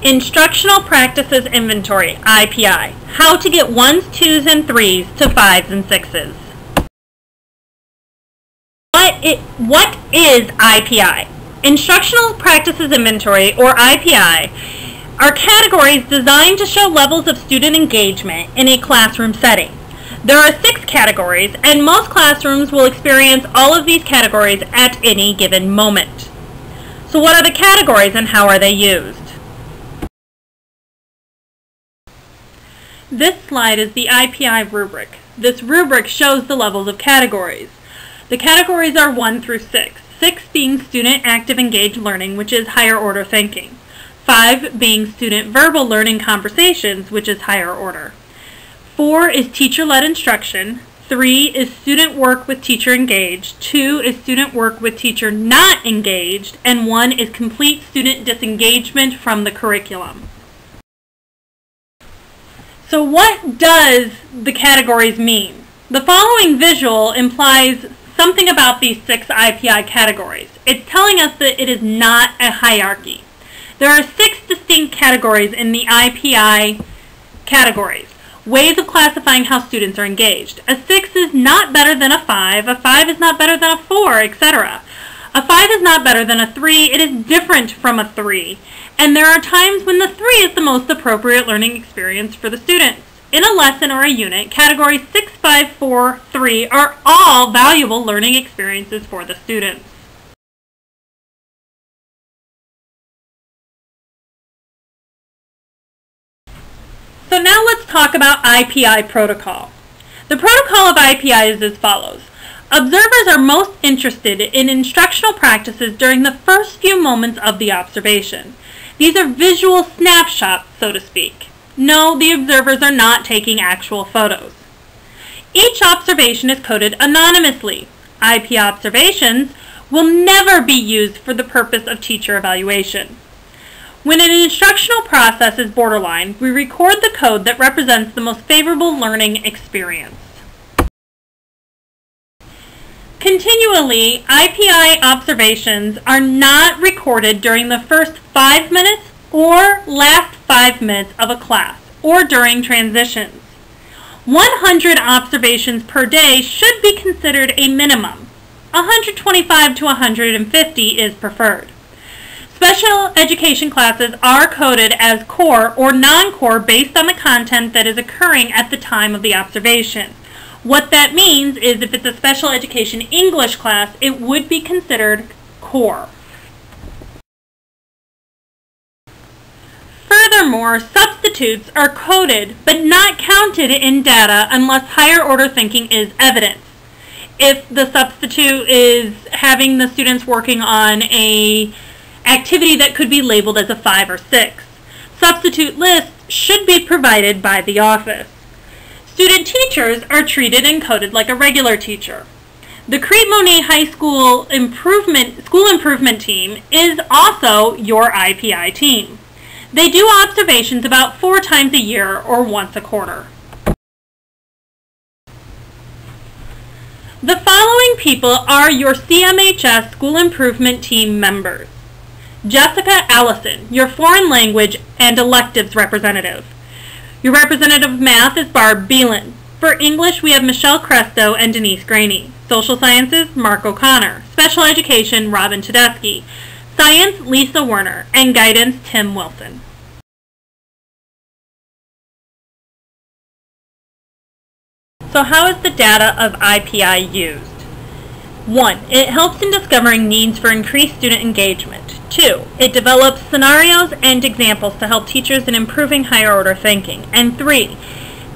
Instructional Practices Inventory, IPI. How to get 1s, 2s, and 3s to 5s and 6s. What is IPI? Instructional Practices Inventory, or IPI, are categories designed to show levels of student engagement in a classroom setting. There are 6 categories, and most classrooms will experience all of these categories at any given moment. So what are the categories and how are they used? This slide is the IPI rubric. This rubric shows the levels of categories. The categories are 1 through 6. 6 being student active engaged learning, which is higher order thinking. 5 being student verbal learning conversations, which is higher order. 4 is teacher-led instruction. 3 is student work with teacher engaged. 2 is student work with teacher not engaged. And 1 is complete student disengagement from the curriculum. So what does the categories mean? The following visual implies something about these 6 IPI categories. It's telling us that it is not a hierarchy. There are 6 distinct categories in the IPI categories. Ways of classifying how students are engaged. A 6 is not better than a 5 is not better than a 4, etc. A 5 is not better than a 3, it is different from a 3. And there are times when the 3 is the most appropriate learning experience for the students. In a lesson or a unit, categories 6, 5, 4, 3 are all valuable learning experiences for the students. So now let's talk about IPI protocol. The protocol of IPI is as follows. Observers are most interested in instructional practices during the first few moments of the observation. These are visual snapshots, so to speak. No, the observers are not taking actual photos. Each observation is coded anonymously. IP observations will never be used for the purpose of teacher evaluation. When an instructional process is borderline, we record the code that represents the most favorable learning experience. Continually, IPI observations are not recorded during the first 5 minutes or last 5 minutes of a class, or during transitions. 100 observations per day should be considered a minimum. 125 to 150 is preferred. Special education classes are coded as core or non-core based on the content that is occurring at the time of the observation. What that means is if it's a special education English class, it would be considered core. Furthermore, substitutes are coded but not counted in data unless higher order thinking is evident. If the substitute is having the students working on an activity that could be labeled as a 5 or 6, substitute lists should be provided by the office. Student teachers are treated and coded like a regular teacher. The Crete High School Improvement Team is also your IPI team. They do observations about 4 times a year or once a quarter. The following people are your CMHS School Improvement Team members. Jessica Allison, your foreign language and electives representative. Your representative of math is Barb Beelan. For English, we have Michelle Cresto and Denise Graney. Social Sciences, Mark O'Connor. Special Education, Robin Tedeschi. Science, Lisa Werner. And Guidance, Tim Wilson. So how is the data of IPI used? 1. It helps in discovering needs for increased student engagement. 2. It develops scenarios and examples to help teachers in improving higher order thinking. And 3.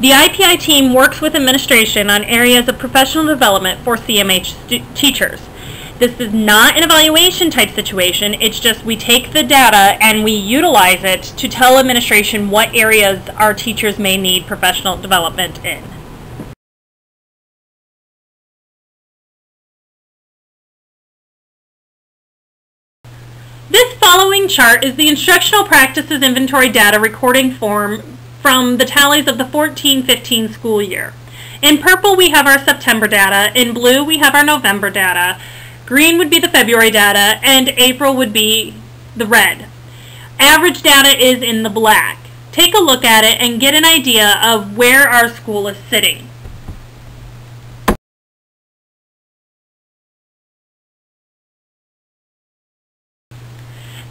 The IPI team works with administration on areas of professional development for CMH teachers. This is not an evaluation type situation, it's just we take the data and we utilize it to tell administration what areas our teachers may need professional development in. This following chart is the Instructional Practices Inventory data recording form from the tallies of the 14-15 school year. In purple we have our September data, in blue we have our November data, green would be the February data, and April would be the red. Average data is in the black. Take a look at it and get an idea of where our school is sitting.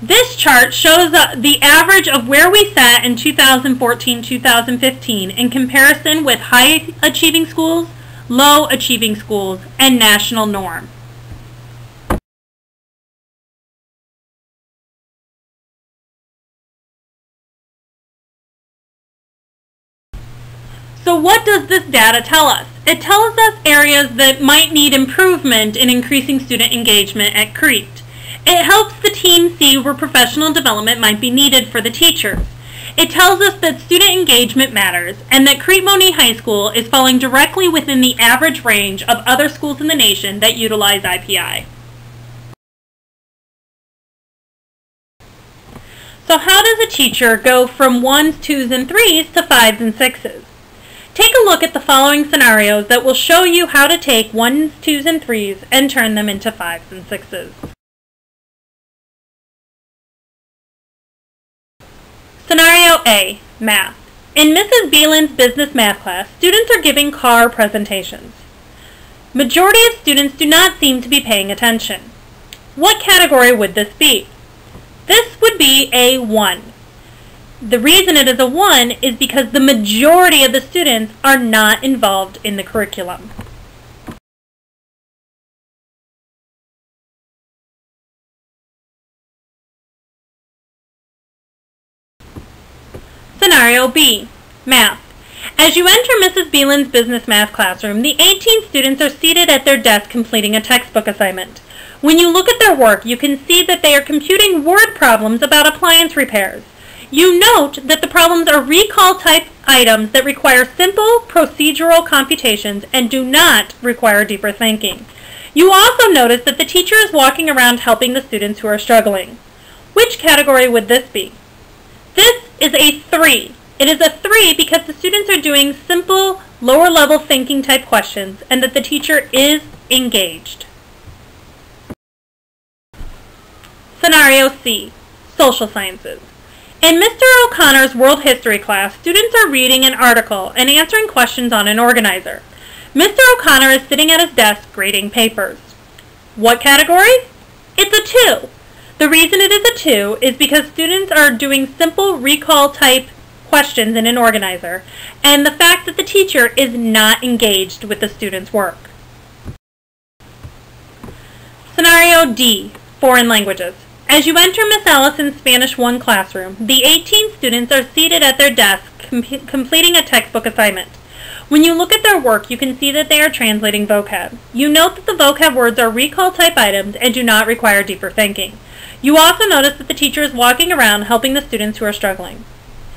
This chart shows the average of where we sat in 2014-2015 in comparison with high-achieving schools, low-achieving schools, and national norm. So what does this data tell us? It tells us areas that might need improvement in increasing student engagement at Crete. It helps the team see where professional development might be needed for the teachers. It tells us that student engagement matters and that Crete Monee High School is falling directly within the average range of other schools in the nation that utilize IPI. So how does a teacher go from 1s, 2s, and 3s to 5s and 6s? Take a look at the following scenarios that will show you how to take 1s, 2s, and 3s and turn them into 5s and 6s. Scenario A, math. In Mrs. Beeland's business math class, students are giving car presentations. Majority of students do not seem to be paying attention. What category would this be? This would be a 1. The reason it is a 1 is because the majority of the students are not involved in the curriculum. Scenario B, math. As you enter Mrs. Beeland's business math classroom, the 18 students are seated at their desk completing a textbook assignment. When you look at their work, you can see that they are computing word problems about appliance repairs. You note that the problems are recall type items that require simple procedural computations and do not require deeper thinking. You also notice that the teacher is walking around helping the students who are struggling. Which category would this be? This is a 3. It is a 3 because the students are doing simple, lower level thinking type questions and that the teacher is engaged. Scenario C, social sciences. In Mr. O'Connor's world history class, students are reading an article and answering questions on an organizer. Mr. O'Connor is sitting at his desk grading papers. What category? It's a 2. The reason it is a 2 is because students are doing simple recall type questions in an organizer and the fact that the teacher is not engaged with the students' work. Scenario D, foreign languages. As you enter Miss Allison's Spanish 1 classroom, the 18 students are seated at their desk completing a textbook assignment. When you look at their work, you can see that they are translating vocab. You note that the vocab words are recall type items and do not require deeper thinking. You also notice that the teacher is walking around helping the students who are struggling.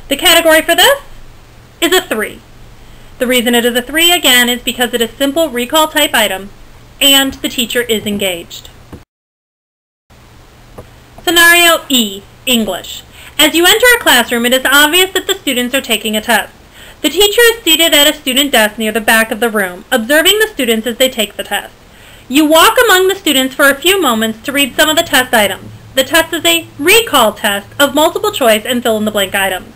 The category for this is a 3. The reason it is a 3 again is because it is simple recall type item and the teacher is engaged. Scenario E, English. As you enter a classroom, it is obvious that the students are taking a test. The teacher is seated at a student desk near the back of the room, observing the students as they take the test. You walk among the students for a few moments to read some of the test items. The test is a recall test of multiple choice and fill-in-the-blank items.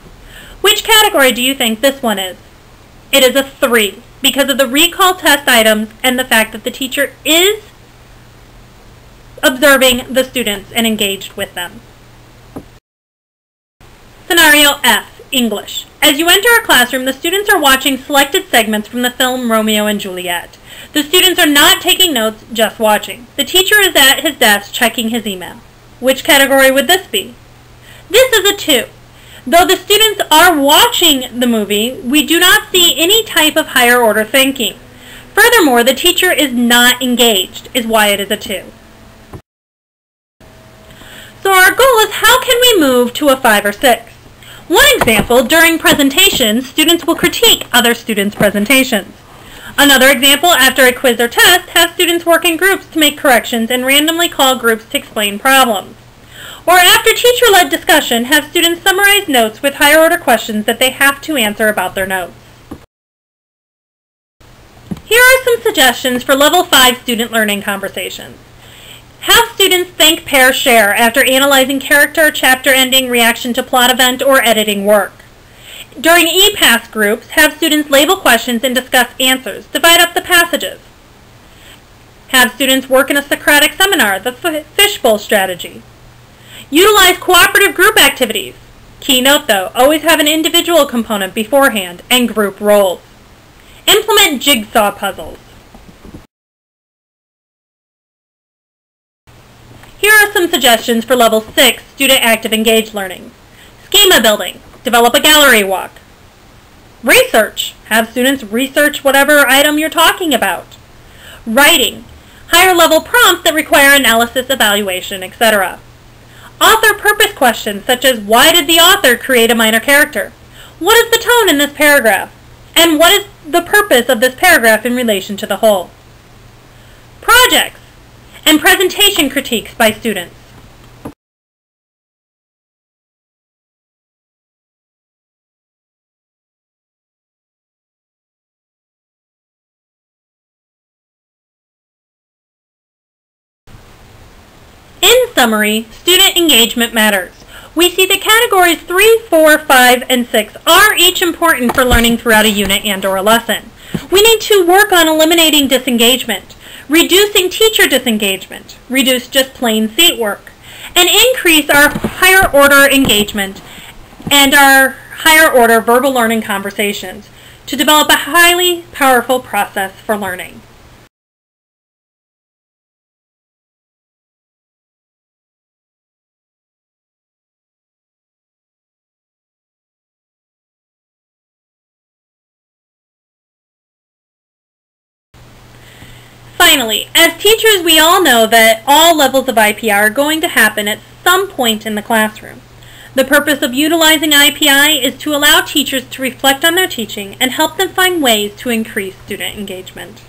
Which category do you think this one is? It is a 3 because of the recall test items and the fact that the teacher is observing the students and engaged with them. Scenario F, English. As you enter a classroom, the students are watching selected segments from the film Romeo and Juliet. The students are not taking notes, just watching. The teacher is at his desk checking his email. Which category would this be? This is a 2. Though the students are watching the movie, we do not see any type of higher order thinking. Furthermore, the teacher is not engaged, is why it is a 2. So our goal is how can we move to a 5 or 6? One example, during presentations, students will critique other students' presentations. Another example, after a quiz or test, have students work in groups to make corrections and randomly call groups to explain problems. Or after teacher-led discussion, have students summarize notes with higher order questions that they have to answer about their notes. Here are some suggestions for Level 5 student learning conversations. Have students think, pair, share after analyzing character, chapter ending, reaction to plot event, or editing work. During e-pass groups, have students label questions and discuss answers. Divide up the passages. Have students work in a Socratic seminar. That's the fishbowl strategy. Utilize cooperative group activities. Key note though, always have an individual component beforehand and group roles. Implement jigsaw puzzles. Here are some suggestions for Level 6 Student Active Engaged Learning. Schema building. Develop a gallery walk. Research. Have students research whatever item you're talking about. Writing. Higher level prompts that require analysis, evaluation, etc. Author purpose questions such as why did the author create a minor character? What is the tone in this paragraph? And what is the purpose of this paragraph in relation to the whole? Projects and presentation critiques by students. In summary, student engagement matters. We see that categories 3, 4, 5, and 6 are each important for learning throughout a unit and/or a lesson. We need to work on eliminating disengagement, reducing teacher disengagement, reduce just plain seat work, and increase our higher order engagement and our higher order verbal learning conversations to develop a highly powerful process for learning. Finally, as teachers, we all know that all levels of IPI are going to happen at some point in the classroom. The purpose of utilizing IPI is to allow teachers to reflect on their teaching and help them find ways to increase student engagement.